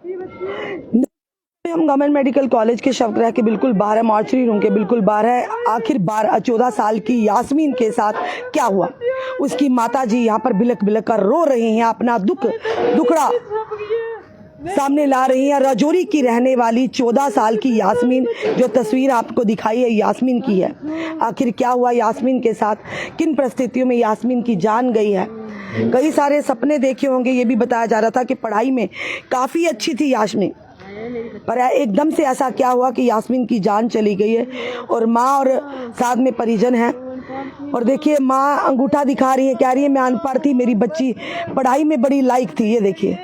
हम government medical college के शवगृह के बिल्कुल बाहर है, मॉर्चरी रूम के बिल्कुल बाहर है। आखिर 14 साल की यास्मीन के साथ क्या हुआ, उसकी माता जी यहाँ पर बिलक बिलक कर रो रही हैं, अपना दुखड़ा सामने ला रही हैं। राजौरी की रहने वाली 14 साल की यास्मीन, जो तस्वीर आपको दिखाई है यास्मीन की है। आखिर क्या हुआ यास्मीन के साथ, किन परिस्थितियों में यास्मीन की जान गई है। कई सारे सपने देखे होंगे, ये भी बताया जा रहा था कि पढ़ाई में काफ़ी अच्छी थी यास्मीन, पर एकदम से ऐसा क्या हुआ कि यास्मीन की जान चली गई है। और माँ और साथ में परिजन हैं। और देखिए माँ अंगूठा दिखा रही है, कह रही है मैं अनपढ़ थी, मेरी बच्ची पढ़ाई में बड़ी लायक थी। ये देखिए,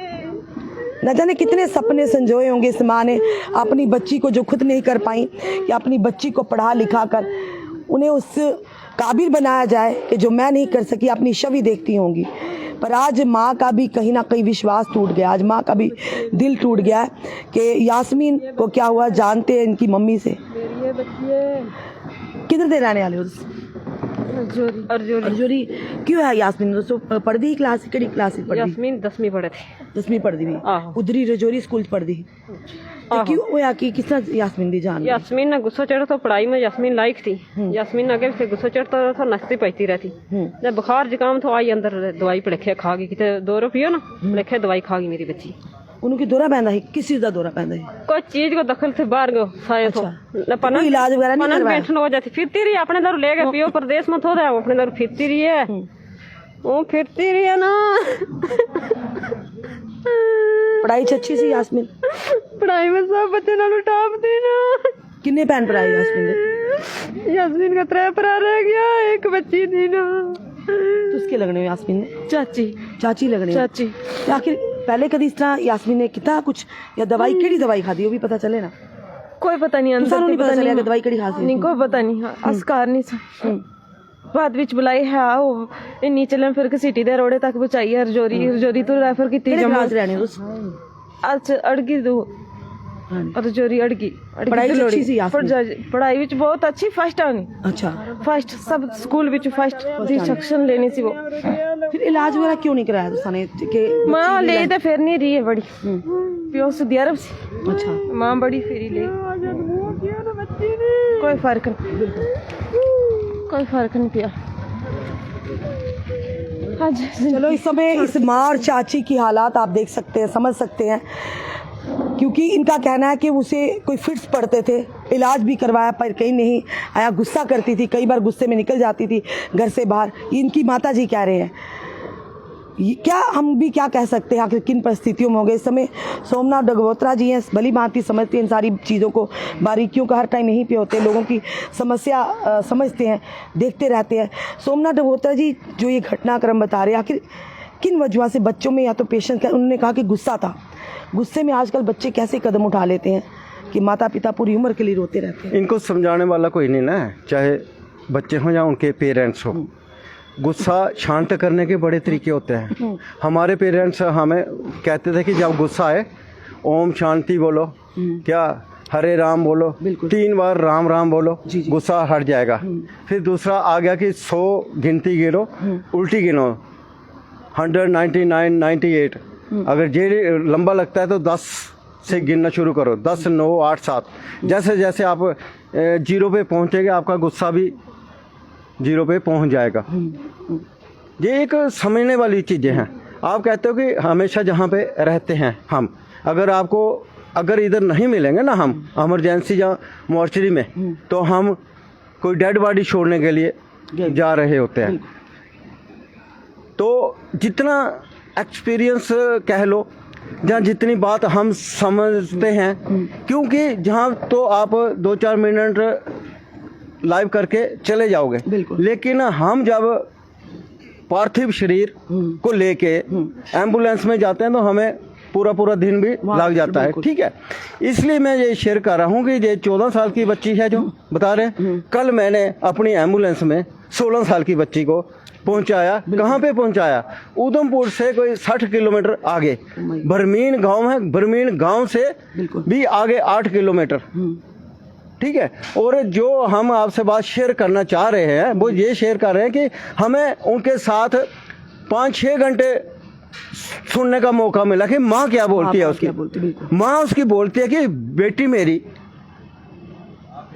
न जाने कितने सपने संजोए होंगे इस माँ ने अपनी बच्ची को, जो खुद नहीं कर पाई कि अपनी बच्ची को पढ़ा लिखा कर उन्हें उस काबिल बनाया जाए कि जो मैं नहीं कर सकी। अपनी छवि देखती होंगी, पर आज माँ का भी कहीं ना कहीं विश्वास टूट गया। आज माँ का भी दिल टूट गया है कि यास्मीन को क्या हुआ। जानते हैं इनकी मम्मी से, किधर दे रहने वाले हो? अर्जोरी। क्यों है यास्मीन? दोस्तों पढ़ दी क्लास, कड़ी क्लास पढ़ दी? यास्मीन 10वीं पढ़े थे। 10वीं पढ़ दी उधरी रजौरी स्कूल पढ़ दी। तो क्यों होया कि किस तरह यास्मीन दी जान? यास्मीन ने गुस्सा चढ़ा तो पढ़ाई में यास्मीन लायक थी। यास्मीन आगे से गुस्सा चढ़ता था, नचती पैती रहती। जब बुखार जुकाम तो आई अंदर दवाई पड़ेखे खा गई, कितने 2 रुपये ना पड़ेखे दवाई खा गई मेरी बच्ची। उनकी दौरा पैदा है? किस चीज का दौरा पैदा है? कोई चीज को दखल से बाहर गो साये तो कोई इलाज वगैरह नहीं करवाया? पेंशन हो जाती, फिरती रही अपने दारू ले गए पियो, प्रदेश में थोड़ा अपने दारू फिरती रही है। वो फिरती रही है ना। पढ़ाई अच्छी सी यास्मीन? पढ़ाई में सब बच्चे नाल टॉप थी ना। किन्ने भैन भरा यास्मीन ने? यास्मीन का 3 भरा रह गया, एक बच्ची थी ना। तो उसके लगने में यास्मीन ने? चाची लगने में। चाची। आखिर पहले कभी इस तरह यास्मीन ने कितना कुछ, या दवाई केड़ी दवाई खादी वो भी पता चले ना? कोई पता नहीं, अंदर नहीं पता चलेगा दवाई केड़ी खादी नहीं, कोई पता नहीं। अस्कार नहीं बाद विच बुलाई है वो इन्नी चलन फिर घसीटी दे रोड़े तक पहुंचाई है। रजौरी तो रेफर की अड़गी दो रजौरी अड़गी। पढ़ाई विच बहुत अच्छी, फर्स्ट आनी। अच्छा, फर्स्ट सब school which first the section लेनी सी वो। फिर इलाज वगैरह क्यों नहीं कराया तुसाने के? मां ले तो फिर नहीं रही है बड़ी प्यो सऊदी अरब से। अच्छा, मां बड़ी फेरी ले, कोई फर्क नहीं, कोई फर्क नहीं पिया। चलो इस समय इस माँ और चाची की हालात आप देख सकते हैं, समझ सकते हैं, क्योंकि इनका कहना है कि उसे कोई फिट्स पड़ते थे, इलाज भी करवाया पर कहीं नहीं आया। गुस्सा करती थी, कई बार गुस्से में निकल जाती थी घर से बाहर। इनकी माता जी कह रहे हैं। क्या हम भी क्या कह सकते हैं आखिर किन परिस्थितियों में हो गए। इस समय सोमनाथ डगवोत्रा जी हैं, भली भांति समझते हैं इन सारी चीज़ों को, बारीकियों का हर टाइम यहीं पे होते हैं, लोगों की समस्या समझते हैं, देखते रहते हैं। सोमनाथ डगवोत्रा जी जो ये घटनाक्रम बता रहे हैं, आखिर किन वजह से बच्चों में या तो पेशेंस का, उन्होंने कहा कि गुस्सा था, गुस्से में आजकल बच्चे कैसे कदम उठा लेते हैं कि माता पिता पूरी उम्र के लिए रोते रहते हैं। इनको समझाने वाला कोई नहीं ना, चाहे बच्चे हों या उनके पेरेंट्स हों। गुस्सा शांत करने के बड़े तरीके होते हैं। हमारे पेरेंट्स हमें कहते थे कि जब गुस्सा आए ओम शांति बोलो, क्या हरे राम बोलो, 3 बार राम राम बोलो, गुस्सा हट जाएगा। फिर दूसरा आ गया कि 100 गिनती गिनो, उल्टी गिनो, 199, 98। अगर जे लंबा लगता है तो 10 से गिनना शुरू करो, 10, 9, 8, 7। जैसे जैसे आप 0 पे पहुँचेंगे आपका गुस्सा भी 0 पे पहुंच जाएगा। ये एक समझने वाली चीज़ें हैं। आप कहते हो कि हमेशा जहाँ पे रहते हैं हम, अगर इधर नहीं मिलेंगे ना हम इमरजेंसी या मॉर्चरी में, तो हम कोई डेड बॉडी छोड़ने के लिए जा रहे होते हैं। तो जितना एक्सपीरियंस कह लो या जितनी बात हम समझते हैं, क्योंकि जहाँ तो आप 2-4 मिनट लाइव करके चले जाओगे, लेकिन हम जब पार्थिव शरीर को लेके एम्बुलेंस में जाते हैं तो हमें पूरा दिन भी लग जाता है। ठीक है, इसलिए मैं ये शेयर कर रहा हूँ कि ये 14 साल की बच्ची है जो बता रहे, कल मैंने अपनी एम्बुलेंस में 16 साल की बच्ची को पहुंचाया। कहाँ पे पहुंचाया? उधमपुर से कोई 60 किलोमीटर आगे बरमीन गांव है, बरमीन गांव से भी आगे 8 किलोमीटर। ठीक है, और जो हम आपसे बात शेयर करना चाह रहे हैं वो ये शेयर कर रहे हैं कि हमें उनके साथ 5-6 घंटे सुनने का मौका मिला कि माँ क्या बोलती है उसकी। क्या बोलती, बिल्कुल। माँ उसकी बोलती है कि बेटी मेरी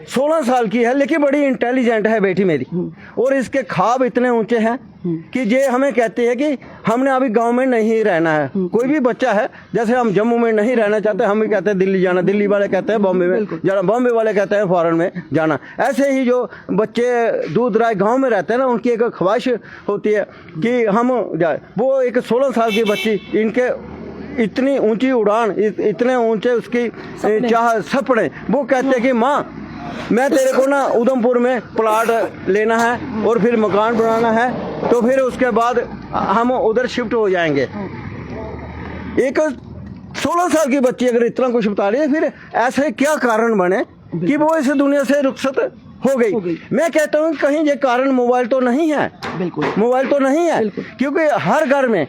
16 साल की है लेकिन बड़ी इंटेलिजेंट है बेटी मेरी, और इसके ख्वाब इतने ऊंचे हैं कि ये हमें कहती है कि हमने अभी गांव में नहीं रहना है। कोई भी बच्चा है, जैसे हम जम्मू में नहीं रहना चाहते, हम भी कहते हैं दिल्ली जाना, दिल्ली वाले कहते हैं बॉम्बे में जाना, बॉम्बे वाले कहते हैं फॉरेन में जाना। ऐसे ही जो बच्चे दूर दराज गांव में रहते हैं ना, उनकी एक ख्वाहिश होती है कि हम जाए। वो एक 16 साल की बच्ची, इनके इतनी ऊंची उड़ान, इतने ऊंचे उसकी चाह सपने, वो कहते हैं कि माँ मैं तेरे को ना उधमपुर में प्लाट लेना है और फिर मकान बनाना है, तो फिर उसके बाद हम उधर शिफ्ट हो जाएंगे। एक 16 साल की बच्ची अगर इतना कुछ बता रही है, फिर ऐसे क्या कारण बने कि वो इस दुनिया से रुखसत हो गई। मैं कहता हूँ कहीं ये कारण मोबाइल तो नहीं है, बिल्कुल मोबाइल तो नहीं है, क्योंकि हर घर में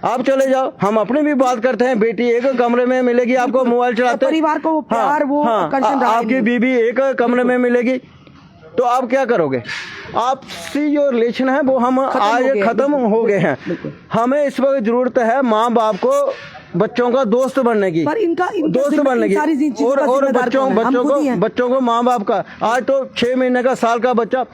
आप चले जाओ, हम अपनी भी बात करते हैं, बेटी एक कमरे में मिलेगी आपको मोबाइल चलाते, परिवार को वो प्यार, वो कंसर्न रहा आपकी बीबी एक कमरे में मिलेगी, तो आप क्या करोगे? आपसी जो रिलेशन है वो हम आज खत्म हो गए हैं। हमें इस वक्त जरूरत है माँ बाप को बच्चों का दोस्त बनने की, पर इनका दोस्त बनने की, और बच्चों को माँ बाप का। आज तो 6 महीने का, साल का बच्चा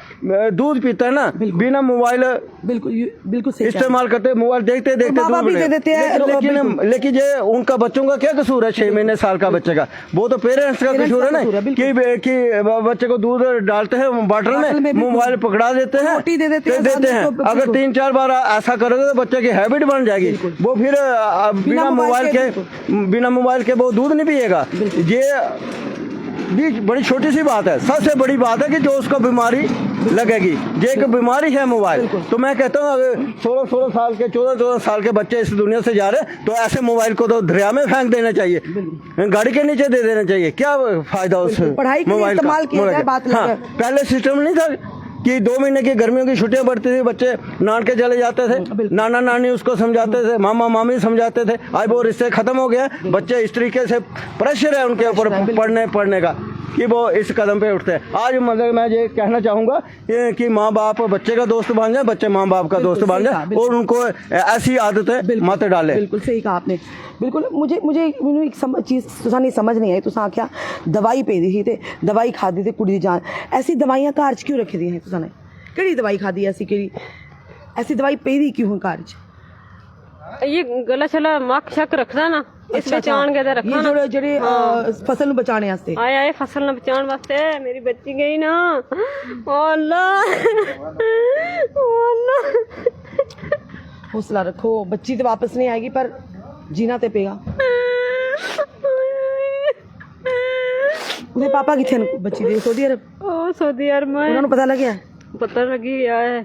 दूध पीता है ना, बिना मोबाइल बिल्कुल इस्तेमाल करते, मोबाइल देखते देखते दूध दे देते हैं। लेकिन ये उनका बच्चों का क्या कसूर है? 6 महीने साल का बच्चे का, वो तो पेरेंट्स का कसूर है ना, कि बच्चे को दूध डालते हैं बॉटल में, मोबाइल पकड़ा देते हैं, देते हैं। अगर 3-4 बार ऐसा करोगे तो बच्चे की हैबिट बन जाएगी, वो फिर बिना मोबाइल के वो दूध नहीं पिएगा। ये भी बड़ी छोटी सी बात है। सबसे बड़ी बात है कि जो उसको बीमारी लगेगी, ये एक बीमारी है मोबाइल। तो मैं कहता हूँ अगर 16 साल के 14 साल के बच्चे इस दुनिया से जा रहे हैं, तो ऐसे मोबाइल को तो दरिया में फेंक देना चाहिए, गाड़ी के नीचे दे देना चाहिए। क्या फायदा उस मोबाइल का? हाँ, पहले सिस्टम नहीं था कि 2 महीने की गर्मियों की छुट्टियां पड़ती थी, बच्चे नानके चले जाते थे, नाना नानी उसको समझाते थे, मामा मामी समझाते थे। आज वो रिश्ते खत्म हो गए, बच्चे इस तरीके से प्रेशर है उनके ऊपर पढ़ने का कि वो इस कदम पे उठते हैं। आज मतलब मैं ये कहना चाहूँगा कि माँ बाप बच्चे का दोस्त बन जाए, बच्चे माँ बाप का दोस्त बन जाए, और उनको ऐसी आदतें मत डाले। बिल्कुल सही कहा आपने। बिल्कुल मुझे एक चीज़ तुसा नहीं समझ नहीं आई। तुसा आख्या दवाई पेदी ही ते दवाई खादी ते कुड़ी दी जान, ऐसी दवाइयां घर च क्यों रखी दी हैं? तुसा ने केड़ी दवाई खादी ऐसी दवाई पेदी क्यों है घर च? ये गला छला मक्ख शक रखदा ना, इस बचान के रखा ना, ये जेड़े फसल नु बचाने वास्ते आए फसल न बचाने वास्ते। मेरी बच्ची गई ना, ओ अल्लाह हौसला रखो, बच्ची तो वापस नहीं आएगी पर जीना ते पेगा। उन्हें पापा किथे न बच्ची दे? सऊदी अरब। ओ सऊदी अरब में उन्होंने पता लग गया? पता लगी गया है,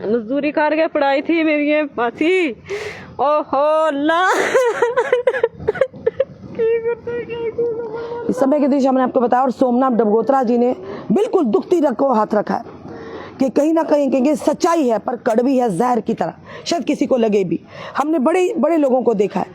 मजदूरी करके पढ़ाई थी मेरी पासी। ओहो अल्लाह इस समय के दृश्य हमने आपको बताया, और सोमनाथ डबगोत्रा जी ने बिल्कुल दुखती रख को हाथ रखा है कि कहीं ना कहीं कहेंगे सच्चाई है पर कड़वी है जहर की तरह, शायद किसी को लगे भी। हमने बड़े बड़े लोगों को देखा है,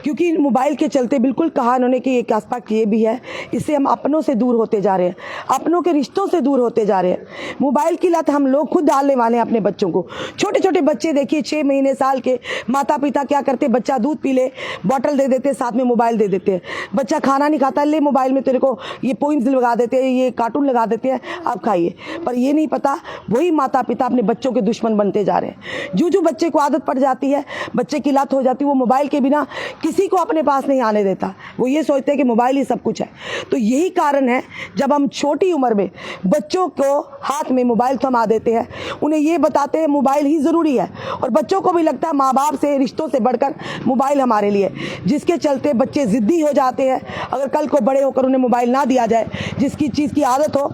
क्योंकि मोबाइल के चलते बिल्कुल कहा इन्होंने कि एक एस्पेक्ट ये भी है, इससे हम अपनों से दूर होते जा रहे हैं, अपनों के रिश्तों से दूर होते जा रहे हैं। मोबाइल की लत हम लोग खुद डालने वाले हैं अपने बच्चों को। छोटे छोटे बच्चे देखिए 6 महीने साल के, माता पिता क्या करते, बच्चा दूध पी ले, बॉटल दे देते, साथ में मोबाइल दे देते हैं। बच्चा खाना नहीं खाता, ले मोबाइल में तेरे को ये पोइम्स लगा देते हैं, ये कार्टून लगा देते हैं, आप खाइए। पर ये नहीं पता वही माता पिता अपने बच्चों के दुश्मन बनते जा रहे हैं। जो बच्चे को आदत पड़ जाती है, बच्चे की लत हो जाती है, वो मोबाइल के बिना किसी को अपने पास नहीं आने देता। वो ये सोचते हैं कि मोबाइल ही सब कुछ है। तो यही कारण है जब हम छोटी उम्र में बच्चों को हाथ में मोबाइल थमा देते हैं, उन्हें ये बताते हैं मोबाइल ही ज़रूरी है, और बच्चों को भी लगता है माँ बाप से रिश्तों से बढ़कर मोबाइल हमारे लिए, जिसके चलते बच्चे ज़िद्दी हो जाते हैं। अगर कल को बड़े होकर उन्हें मोबाइल ना दिया जाए, जिसकी चीज़ की आदत हो,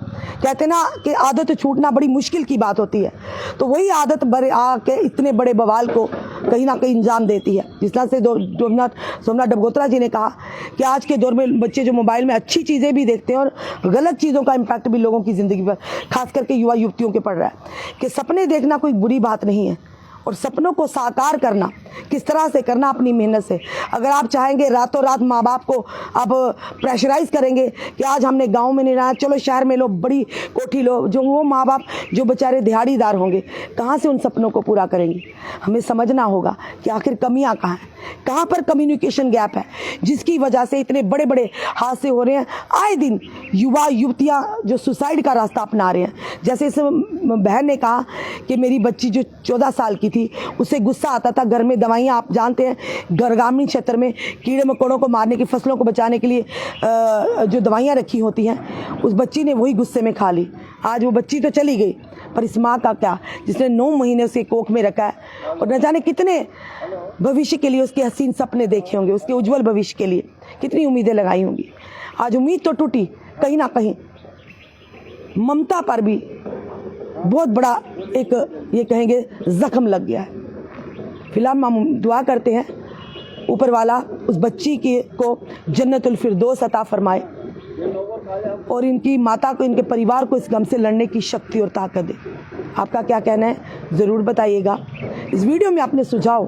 कहते ना कि आदत छूटना बड़ी मुश्किल की बात होती है, तो वही आदत बड़े आके इतने बड़े बवाल को कहीं ना कहीं अंजाम देती है। जिस तरह से सोमनाथ डबगोत्रा जी ने कहा कि आज के दौर में बच्चे जो मोबाइल में अच्छी चीज़ें भी देखते हैं और गलत चीज़ों का इम्पैक्ट भी लोगों की ज़िंदगी पर, खास करके युवा युवतियों के पड़ रहा है। कि सपने देखना कोई बुरी बात नहीं है, और सपनों को साकार करना किस तरह से करना, अपनी मेहनत से। अगर आप चाहेंगे रातों रात माँ बाप को आप प्रेशराइज करेंगे कि आज हमने गांव में नहीं रहा, चलो शहर में लो, बड़ी कोठी लो, जो वो माँ बाप जो बेचारे दिहाड़ीदार होंगे कहाँ से उन सपनों को पूरा करेंगे। हमें समझना होगा कि आखिर कमियाँ कहाँ हैं, कहाँ पर कम्युनिकेशन गैप है, जिसकी वजह से इतने बड़े बड़े हादसे हो रहे हैं। आए दिन युवा युवतियाँ जो सुसाइड का रास्ता अपना रहे हैं। जैसे इस बहन ने कहा कि मेरी बच्ची जो 14 साल की थी, उसे गुस्सा आता था, घर में दवाइयाँ, आप जानते हैं ग्रामीण क्षेत्र में कीड़े मकोड़ों को मारने की, फसलों को बचाने के लिए जो दवाइयाँ रखी होती हैं, उस बच्ची ने वही गुस्से में खा ली। आज वो बच्ची तो चली गई, पर इस माँ का क्या, जिसने 9 महीने उसे कोख में रखा है और न जाने कितने भविष्य के लिए उसके हसीन सपने देखे होंगे, उसके उज्जवल भविष्य के लिए कितनी उम्मीदें लगाई होंगी। आज उम्मीद तो टूटी, कहीं ना कहीं ममता पर भी बहुत बड़ा एक ये कहेंगे जख्म लग गया है। फिलहाल हम दुआ करते हैं ऊपर वाला उस बच्ची को जन्नतुल फिरदौस अता फरमाए और इनकी माता को, इनके परिवार को इस गम से लड़ने की शक्ति और ताकत दे। आपका क्या कहना है ज़रूर बताइएगा। इस वीडियो में अपने सुझाव